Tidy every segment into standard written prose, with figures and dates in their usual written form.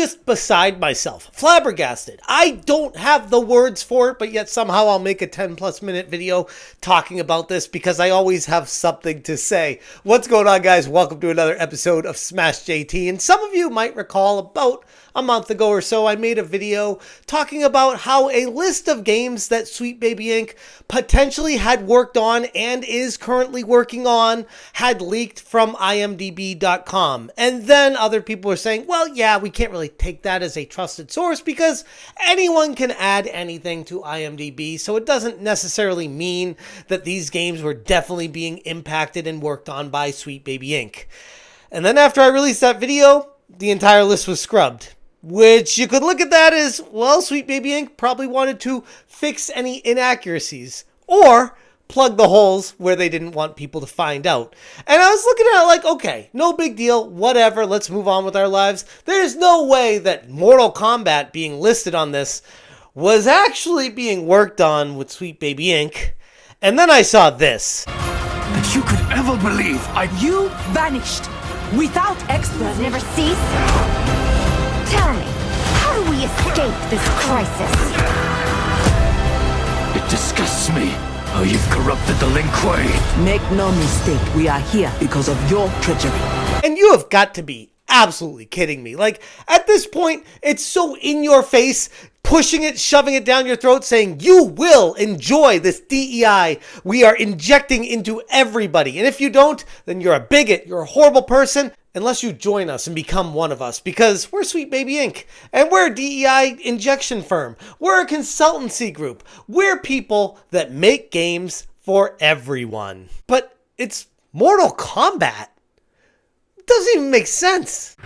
just beside myself, flabbergasted. I don't have the words for it, but yet somehow I'll make a 10+ minute video talking about this because I always have something to say. What's going on, guys? Welcome to another episode of Smash JT. And some of you might recall about a month ago or so, I made a video talking about how a list of games that Sweet Baby Inc. potentially had worked on and is currently working on had leaked from imdb.com. And then other people were saying, well, yeah, we can't really take that as a trusted source because anyone can add anything to IMDb. So it doesn't necessarily mean that these games were definitely being impacted and worked on by Sweet Baby Inc. And then after I released that video, the entire list was scrubbed. Which you could look at that as, well, Sweet Baby Inc. probably wanted to fix any inaccuracies or plug the holes where they didn't want people to find out. And I was looking at it like, okay, no big deal, whatever, let's move on with our lives. There's no way that Mortal Kombat being listed on this was actually being worked on with Sweet Baby Inc. And then I saw this. That you could ever believe You vanished without explanation. Will never cease? Tell me, how do we escape this crisis? It disgusts me how you've corrupted the Lin Kuei. Make no mistake, we are here because of your treachery. And you have got to be absolutely kidding me. Like, at this point, it's so in your face, pushing it, shoving it down your throat, saying you will enjoy this DEI we are injecting into everybody. And if you don't, then you're a bigot, you're a horrible person, unless you join us and become one of us, because we're Sweet Baby Inc. and we're a DEI injection firm. We're a consultancy group. We're people that make games for everyone. But it's Mortal Kombat. It doesn't even make sense.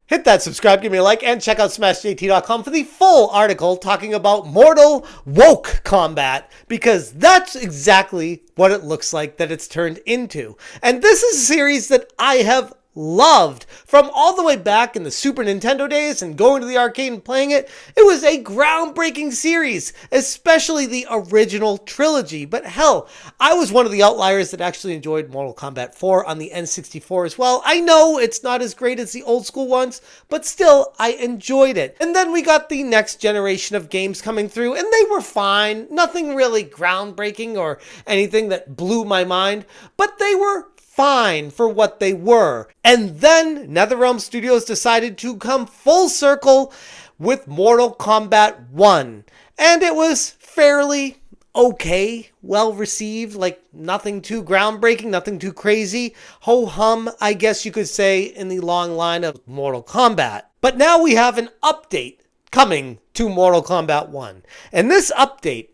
Hit that subscribe, give me a like, and check out smashjt.com for the full article talking about Mortal Woke Combat, because that's exactly what it looks like that it's turned into. And this is a series that I have loved from all the way back in the Super Nintendo days and going to the arcade and playing it. It was a groundbreaking series, especially the original trilogy. But hell, I was one of the outliers that actually enjoyed Mortal Kombat 4 on the N64 as well. I know it's not as great as the old school ones, but still, I enjoyed it. And then we got the next generation of games coming through, and they were fine. Nothing really groundbreaking or anything that blew my mind, but they were fine for what they were. And then NetherRealm Studios decided to come full circle with Mortal Kombat 1. And it was fairly okay, well received, like nothing too groundbreaking, nothing too crazy. Ho-hum, I guess you could say, in the long line of Mortal Kombat. But now we have an update coming to Mortal Kombat 1. And this update,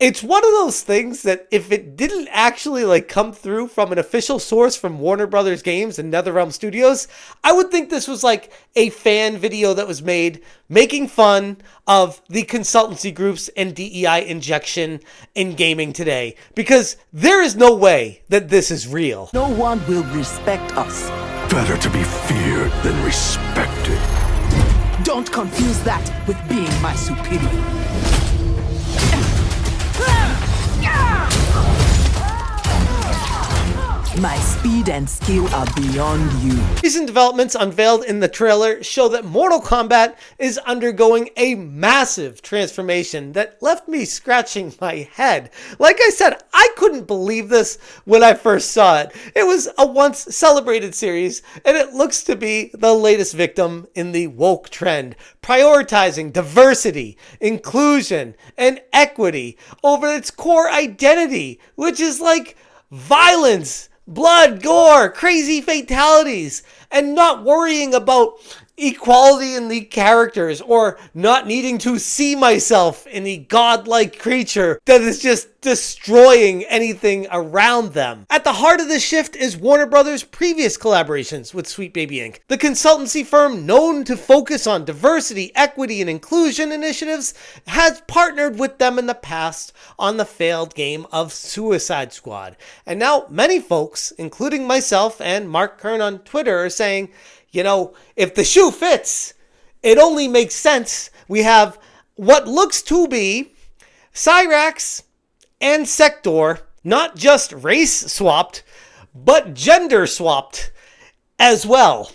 it's one of those things that if it didn't actually come through from an official source from Warner Brothers Games and NetherRealm Studios, I would think this was like a fan video that was made making fun of the consultancy groups and DEI injection in gaming today. Because there is no way that this is real. No one will respect us. Better to be feared than respected. Don't confuse that with being my superior. My speed and skill are beyond you. Recent developments unveiled in the trailer show that Mortal Kombat is undergoing a massive transformation that left me scratching my head. Like I said, I couldn't believe this when I first saw it. It was a once celebrated series, and it looks to be the latest victim in the woke trend, prioritizing diversity, inclusion, and equity over its core identity, which is like violence, blood, gore, crazy fatalities, and not worrying about equality in the characters or not needing to see myself in the godlike creature that is just destroying anything around them. At the heart of this shift is Warner Brothers' previous collaborations with Sweet Baby Inc., the consultancy firm known to focus on diversity, equity, and inclusion initiatives, has partnered with them in the past on the failed game of Suicide Squad. And now many folks, including myself and Mark Kern on Twitter, are saying, you know, if the shoe fits, it only makes sense. We have what looks to be Cyrax and Sector, not just race swapped, but gender swapped as well.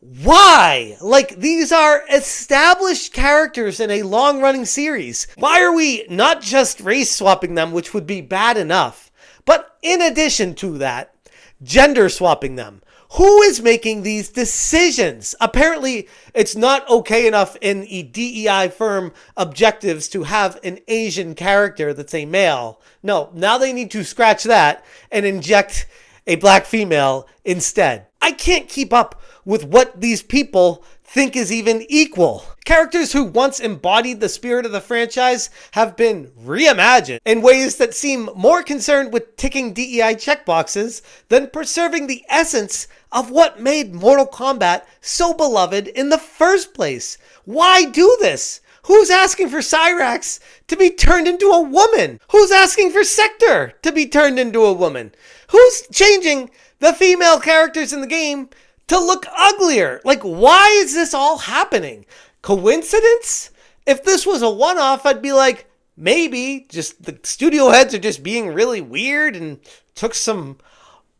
Why? Like, these are established characters in a long-running series. Why are we not just race swapping them, which would be bad enough, but in addition to that, gender swapping them? Who is making these decisions? Apparently, it's not okay enough in a DEI firm objectives to have an Asian character that's a male. No, now they need to scratch that and inject a black female instead. I can't keep up with what these people think is even equal. Characters who once embodied the spirit of the franchise have been reimagined in ways that seem more concerned with ticking DEI checkboxes than preserving the essence of what made Mortal Kombat so beloved in the first place. Why do this? Who's asking for Cyrax to be turned into a woman? Who's asking for Sector to be turned into a woman? Who's changing the female characters in the game to look uglier? Like, why is this all happening? Coincidence? If this was a one-off, I'd be like, maybe just the studio heads are just being really weird and took some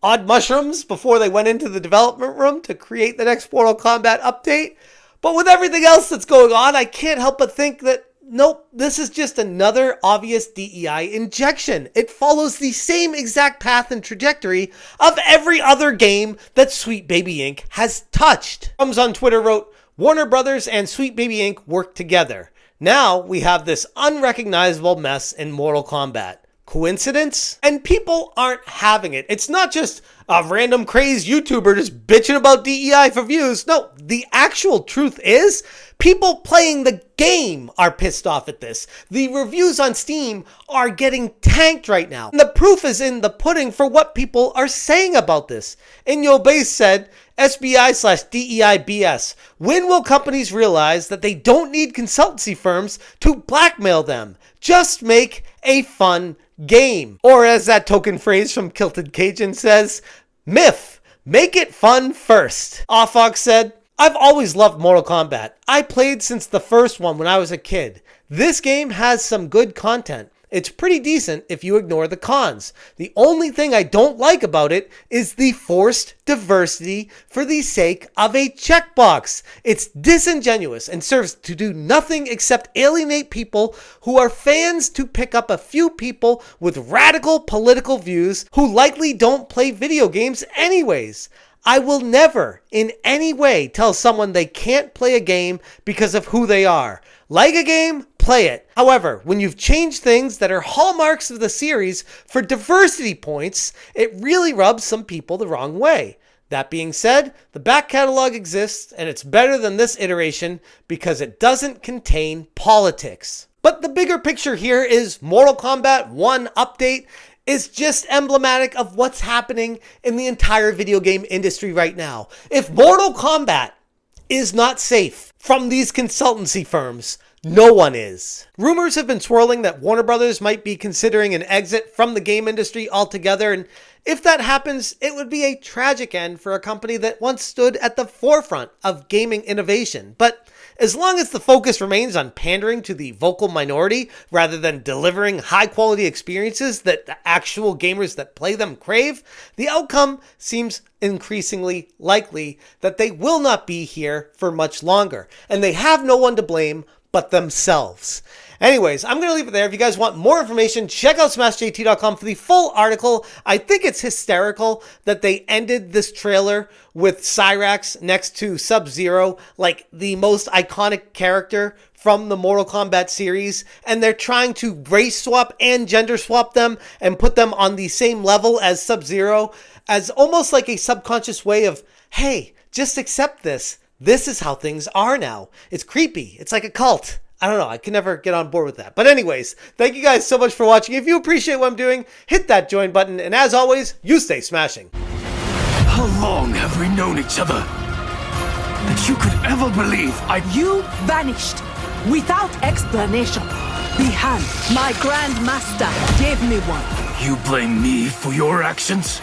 odd mushrooms before they went into the development room to create the next Mortal Kombat update. But with everything else that's going on, I can't help but think that, nope, this is just another obvious DEI injection. It follows the same exact path and trajectory of every other game that Sweet Baby Inc. has touched. Comes on Twitter wrote, Warner Brothers and Sweet Baby Inc. work together. Now we have this unrecognizable mess in Mortal Kombat. Coincidence? And people aren't having it. It's not just a random crazed YouTuber just bitching about DEI for views. No, the actual truth is people playing the game are pissed off at this. The reviews on Steam are getting tanked right now. And the proof is in the pudding for what people are saying about this. Inyo Base said, SBI/DEI BS. When will companies realize that they don't need consultancy firms to blackmail them? Just make a fun game. Or as that token phrase from Kilted Cajun says, myth, make it fun first. Awfox said, I've always loved Mortal Kombat. I played since the first one when I was a kid. This game has some good content. It's pretty decent if you ignore the cons. The only thing I don't like about it is the forced diversity for the sake of a checkbox. It's disingenuous and serves to do nothing except alienate people who are fans to pick up a few people with radical political views who likely don't play video games anyways. I will never in any way tell someone they can't play a game because of who they are. Like a game, play it. However, when you've changed things that are hallmarks of the series for diversity points, it really rubs some people the wrong way. That being said, the back catalog exists and it's better than this iteration because it doesn't contain politics. But the bigger picture here is Mortal Kombat 1 update is just emblematic of what's happening in the entire video game industry right now. If Mortal Kombat is not safe from these consultancy firms, no one is. Rumors have been swirling that Warner Brothers might be considering an exit from the game industry altogether, and if that happens, it would be a tragic end for a company that once stood at the forefront of gaming innovation. But as long as the focus remains on pandering to the vocal minority rather than delivering high-quality experiences that the actual gamers that play them crave, the outcome seems increasingly likely that they will not be here for much longer, and they have no one to blame but themselves. Anyways, I'm going to leave it there. If you guys want more information, check out smashjt.com for the full article. I think it's hysterical that they ended this trailer with Cyrax next to Sub-Zero, like the most iconic character from the Mortal Kombat series, and they're trying to race swap and gender swap them and put them on the same level as Sub-Zero as almost like a subconscious way of, hey, just accept this. This is how things are now. It's creepy. It's like a cult. I don't know. I can never get on board with that. But anyways, thank you guys so much for watching. If you appreciate what I'm doing, hit that join button. And as always, you stay smashing. How long have we known each other? That you could ever believe You vanished without explanation. Bihan, my Grand Master, gave me one. You blame me for your actions?